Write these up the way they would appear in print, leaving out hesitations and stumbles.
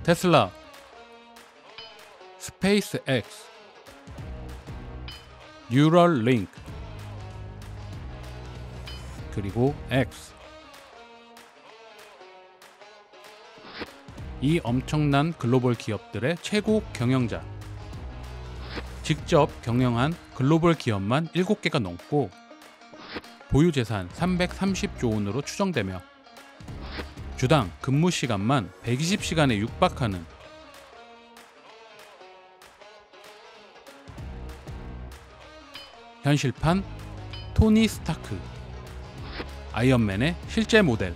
테슬라, 스페이스X, 뉴럴링크, 그리고 X. 이 엄청난 글로벌 기업들의 최고 경영자, 직접 경영한 글로벌 기업만 7개가 넘고 보유 재산 330조 원으로 추정되며 주당 근무 시간만 120시간에 육박하는 현실판 토니 스타크, 아이언맨의 실제 모델.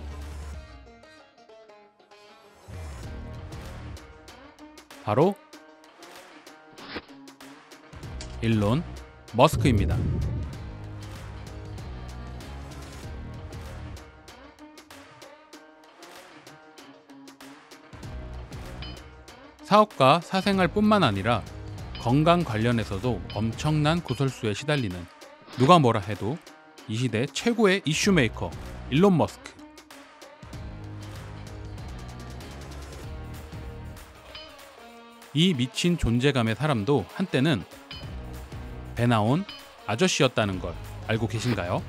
바로 일론 머스크입니다. 사업과 사생활뿐만 아니라 건강 관련해서도 엄청난 구설수에 시달리는, 누가 뭐라 해도 이 시대 최고의 이슈메이커 일론 머스크. 이 미친 존재감의 사람도 한때는 배 나온 아저씨였다는 걸 알고 계신가요?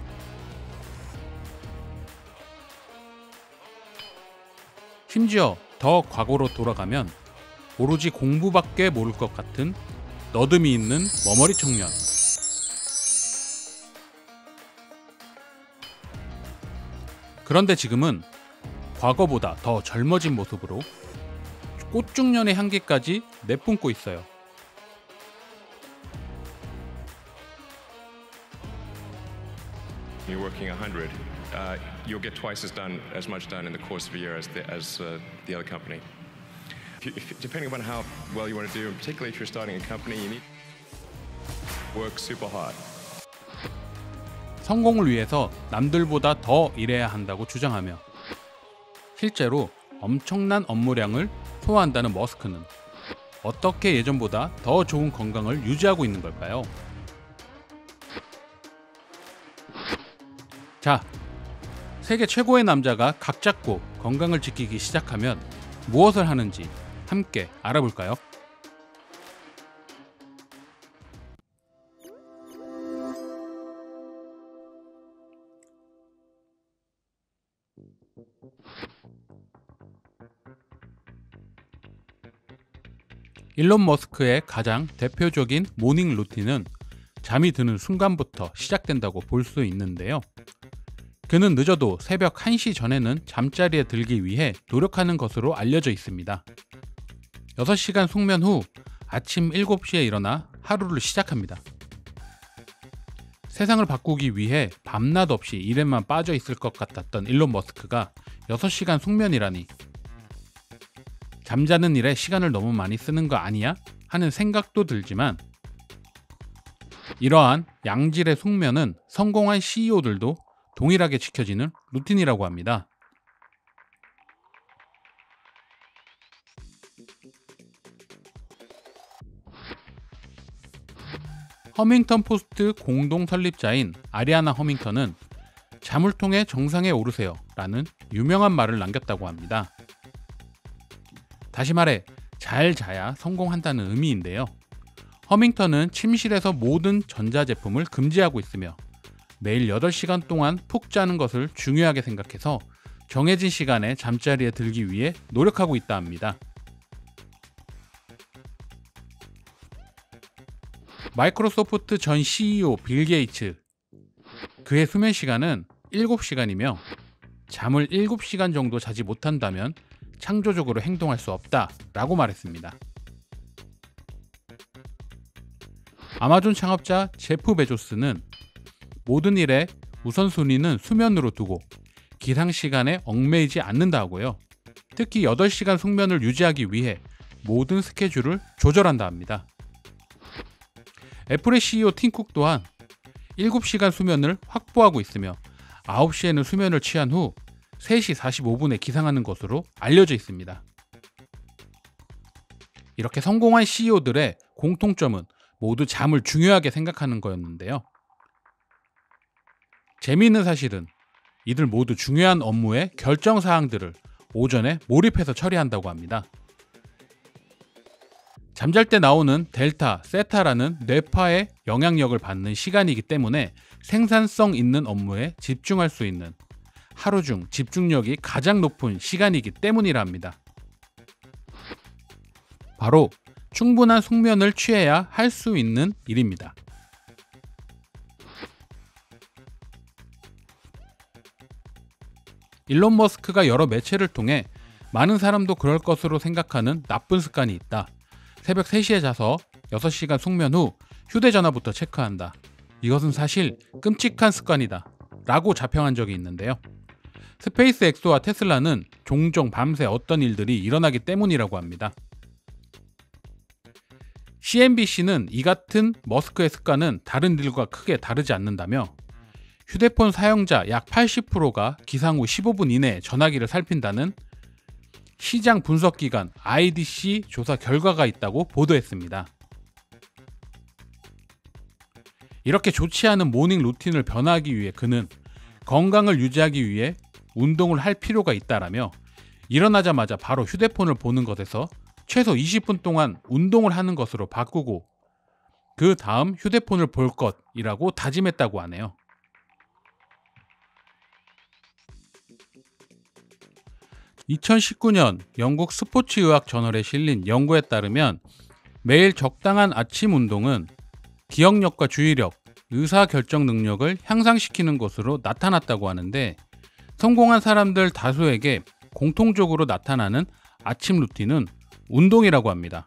심지어 더 과거로 돌아가면 오로지 공부밖에 모를 것 같은 너듬이 있는 머머리 청년. 그런데 지금은 과거보다 더 젊어진 모습으로 꽃중년의 향기까지 내뿜고 있어요. You're working 100. You'll get twice as much done in the course of a year as the other company. Depending on how well you want to do, and particularly if you're starting a company, you need to work super hard. 성공을 위해서 남들보다 더 일해야 한다고 주장하며 실제로 엄청난 업무량을 소화한다는 머스크는 어떻게 예전보다 더 좋은 건강을 유지하고 있는 걸까요? 자, 세계 최고의 남자가 각 잡고 건강을 지키기 시작하면 무엇을 하는지 함께 알아볼까요? 일론 머스크의 가장 대표적인 모닝 루틴은 잠이 드는 순간부터 시작된다고 볼 수 있는데요. 그는 늦어도 새벽 1시 전에는 잠자리에 들기 위해 노력하는 것으로 알려져 있습니다. 6시간 숙면 후 아침 7시에 일어나 하루를 시작합니다. 세상을 바꾸기 위해 밤낮 없이 일에만 빠져 있을 것 같았던 일론 머스크가 6시간 숙면이라니, 잠자는 일에 시간을 너무 많이 쓰는 거 아니야? 하는 생각도 들지만 이러한 양질의 숙면은 성공한 CEO들도 동일하게 지켜지는 루틴이라고 합니다. 허밍턴 포스트 공동 설립자인 아리아나 허밍턴은 잠을 통해 정상에 오르세요 라는 유명한 말을 남겼다고 합니다. 다시 말해 잘 자야 성공한다는 의미인데요. 허밍턴은 침실에서 모든 전자제품을 금지하고 있으며 매일 8시간 동안 푹 자는 것을 중요하게 생각해서 정해진 시간에 잠자리에 들기 위해 노력하고 있다 합니다. 마이크로소프트 전 CEO 빌 게이츠, 그의 수면 시간은 7시간이며 잠을 7시간 정도 자지 못한다면 창조적으로 행동할 수 없다 라고 말했습니다. 아마존 창업자 제프 베조스는 모든 일의 우선순위는 수면으로 두고 기상시간에 얽매이지 않는다 하고요. 특히 8시간 숙면을 유지하기 위해 모든 스케줄을 조절한다 합니다. 애플의 CEO 팀 쿡 또한 7시간 수면을 확보하고 있으며 9시에는 수면을 취한 후 3시 45분에 기상하는 것으로 알려져 있습니다. 이렇게 성공한 CEO들의 공통점은 모두 잠을 중요하게 생각하는 거였는데요. 재미있는 사실은 이들 모두 중요한 업무의 결정사항들을 오전에 몰입해서 처리한다고 합니다. 잠잘 때 나오는 델타, 세타라는 뇌파의 영향력을 받는 시간이기 때문에 생산성 있는 업무에 집중할 수 있는 하루 중 집중력이 가장 높은 시간이기 때문이라 합니다. 바로 충분한 숙면을 취해야 할 수 있는 일입니다. 일론 머스크가 여러 매체를 통해 많은 사람도 그럴 것으로 생각하는 나쁜 습관이 있다. 새벽 3시에 자서 6시간 숙면 후 휴대전화부터 체크한다. 이것은 사실 끔찍한 습관이다 라고 자평한 적이 있는데요. 스페이스X와 테슬라는 종종 밤새 어떤 일들이 일어나기 때문이라고 합니다. CNBC는 이 같은 머스크의 습관은 다른 일과 크게 다르지 않는다며 휴대폰 사용자 약 80%가 기상 후 15분 이내에 전화기를 살핀다는 시장 분석기관 IDC 조사 결과가 있다고 보도했습니다. 이렇게 좋지 않은 모닝 루틴을 변화하기 위해 그는 건강을 유지하기 위해 운동을 할 필요가 있다라며 일어나자마자 바로 휴대폰을 보는 것에서 최소 20분 동안 운동을 하는 것으로 바꾸고 그 다음 휴대폰을 볼 것이라고 다짐했다고 하네요. (2019년) 영국 스포츠의학 저널에 실린 연구에 따르면 매일 적당한 아침 운동은 기억력과 주의력, 의사결정 능력을 향상시키는 것으로 나타났다고 하는데 성공한 사람들 다수에게 공통적으로 나타나는 아침 루틴은 운동이라고 합니다.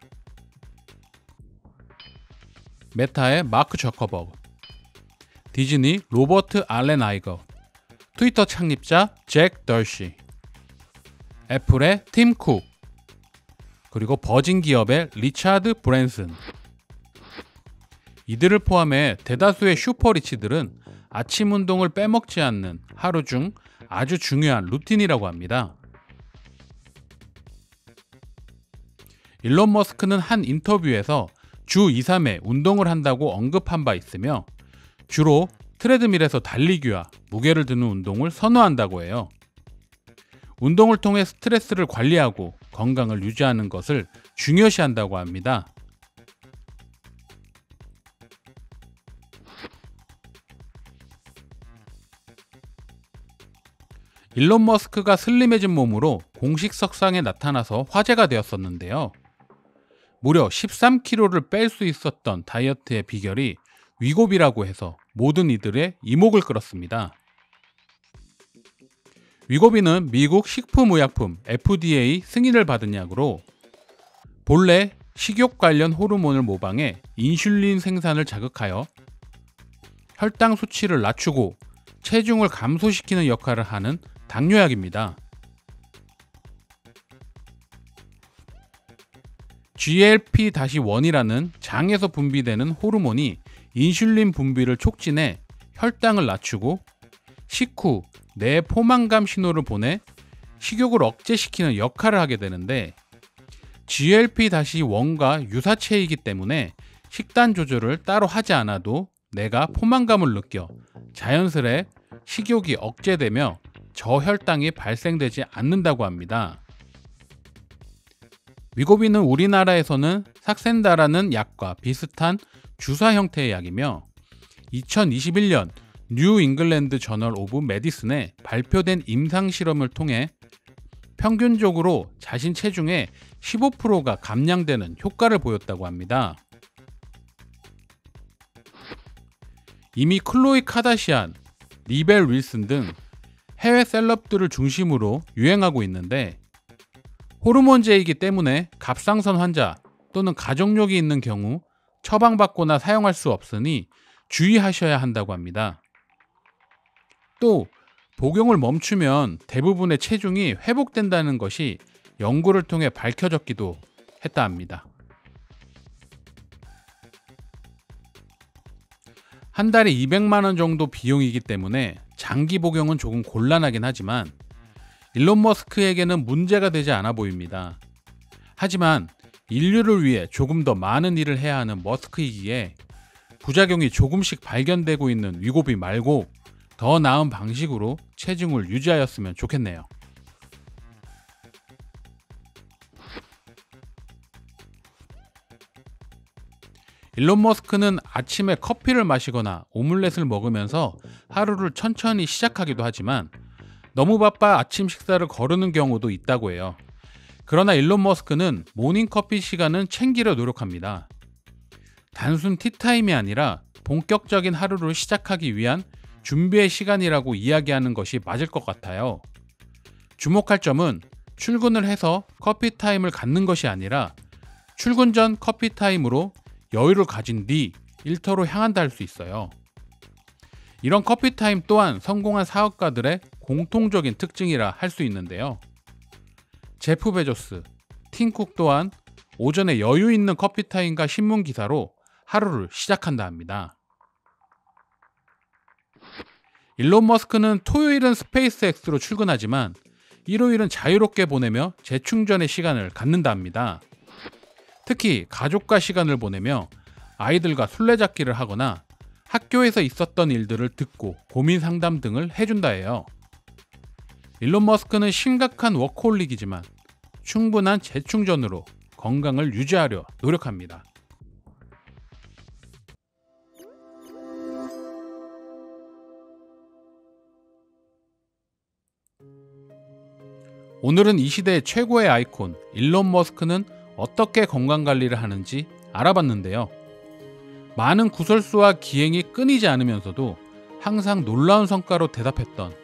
메타의 마크 저커버그, 디즈니 로버트 알렌 아이거, 트위터 창립자 잭 덜시, 애플의 팀 쿡, 그리고 버진 기업의 리차드 브랜슨. 이들을 포함해 대다수의 슈퍼리치들은 아침 운동을 빼먹지 않는 하루 중 아주 중요한 루틴이라고 합니다. 일론 머스크는 한 인터뷰에서 주 2, 3회 운동을 한다고 언급한 바 있으며 주로 트레드밀에서 달리기와 무게를 드는 운동을 선호한다고 해요. 운동을 통해 스트레스를 관리하고 건강을 유지하는 것을 중요시한다고 합니다. 일론 머스크가 슬림해진 몸으로 공식 석상에 나타나서 화제가 되었었는데요. 무려 13kg를 뺄 수 있었던 다이어트의 비결이 위고비라고 해서 모든 이들의 이목을 끌었습니다. 위고비는 미국 식품의약품 FDA 승인을 받은 약으로 본래 식욕 관련 호르몬을 모방해 인슐린 생산을 자극하여 혈당 수치를 낮추고 체중을 감소시키는 역할을 하는 당뇨약입니다. GLP-1이라는 장에서 분비되는 호르몬이 인슐린 분비를 촉진해 혈당을 낮추고 식후 뇌 포만감 신호를 보내 식욕을 억제시키는 역할을 하게 되는데 GLP-1과 유사체이기 때문에 식단 조절을 따로 하지 않아도 뇌가 포만감을 느껴 자연스레 식욕이 억제되며 저혈당이 발생되지 않는다고 합니다. 위고비는 우리나라에서는 삭센다라는 약과 비슷한 주사 형태의 약이며 2021년 뉴 잉글랜드 저널 오브 메디슨에 발표된 임상 실험을 통해 평균적으로 자신 체중의 15%가 감량되는 효과를 보였다고 합니다. 이미 클로이 카다시안, 리벨 윌슨 등 해외 셀럽들을 중심으로 유행하고 있는데 호르몬제이기 때문에 갑상선 환자 또는 가족력이 있는 경우 처방받거나 사용할 수 없으니 주의하셔야 한다고 합니다. 또 복용을 멈추면 대부분의 체중이 회복된다는 것이 연구를 통해 밝혀졌기도 했다 합니다. 한 달에 200만 원 정도 비용이기 때문에 장기 복용은 조금 곤란하긴 하지만 일론 머스크에게는 문제가 되지 않아 보입니다. 하지만 인류를 위해 조금 더 많은 일을 해야 하는 머스크이기에 부작용이 조금씩 발견되고 있는 위고비 말고 더 나은 방식으로 체중을 유지하였으면 좋겠네요. 일론 머스크는 아침에 커피를 마시거나 오믈렛을 먹으면서 하루를 천천히 시작하기도 하지만 너무 바빠 아침 식사를 거르는 경우도 있다고 해요. 그러나 일론 머스크는 모닝커피 시간은 챙기려 노력합니다. 단순 티타임이 아니라 본격적인 하루를 시작하기 위한 준비의 시간이라고 이야기하는 것이 맞을 것 같아요. 주목할 점은 출근을 해서 커피 타임을 갖는 것이 아니라 출근 전 커피 타임으로 여유를 가진 뒤 일터로 향한다 할 수 있어요. 이런 커피 타임 또한 성공한 사업가들의 공통적인 특징이라 할 수 있는데요. 제프 베조스, 팀 쿡 또한 오전에 여유 있는 커피 타임과 신문 기사로 하루를 시작한다 합니다. 일론 머스크는 토요일은 스페이스X로 출근하지만 일요일은 자유롭게 보내며 재충전의 시간을 갖는다 합니다. 특히 가족과 시간을 보내며 아이들과 술래잡기를 하거나 학교에서 있었던 일들을 듣고 고민 상담 등을 해준다 해요. 일론 머스크는 심각한 워커홀릭이지만 충분한 재충전으로 건강을 유지하려 노력합니다. 오늘은 이 시대의 최고의 아이콘 일론 머스크는 어떻게 건강관리를 하는지 알아봤는데요. 많은 구설수와 기행이 끊이지 않으면서도 항상 놀라운 성과로 대답했던,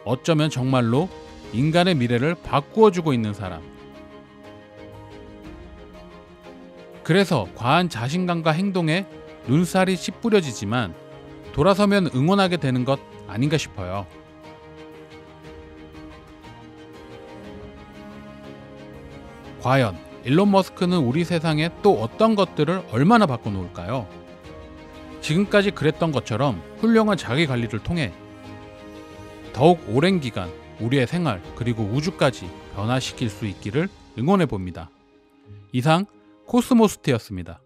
어쩌면 정말로 인간의 미래를 바꾸어주고 있는 사람. 그래서 과한 자신감과 행동에 눈살이 찌푸려지지만 돌아서면 응원하게 되는 것 아닌가 싶어요. 과연 일론 머스크는 우리 세상에 또 어떤 것들을 얼마나 바꿔놓을까요? 지금까지 그랬던 것처럼 훌륭한 자기관리를 통해 더욱 오랜 기간 우리의 생활 그리고 우주까지 변화시킬 수 있기를 응원해 봅니다. 이상 코스모스트였습니다.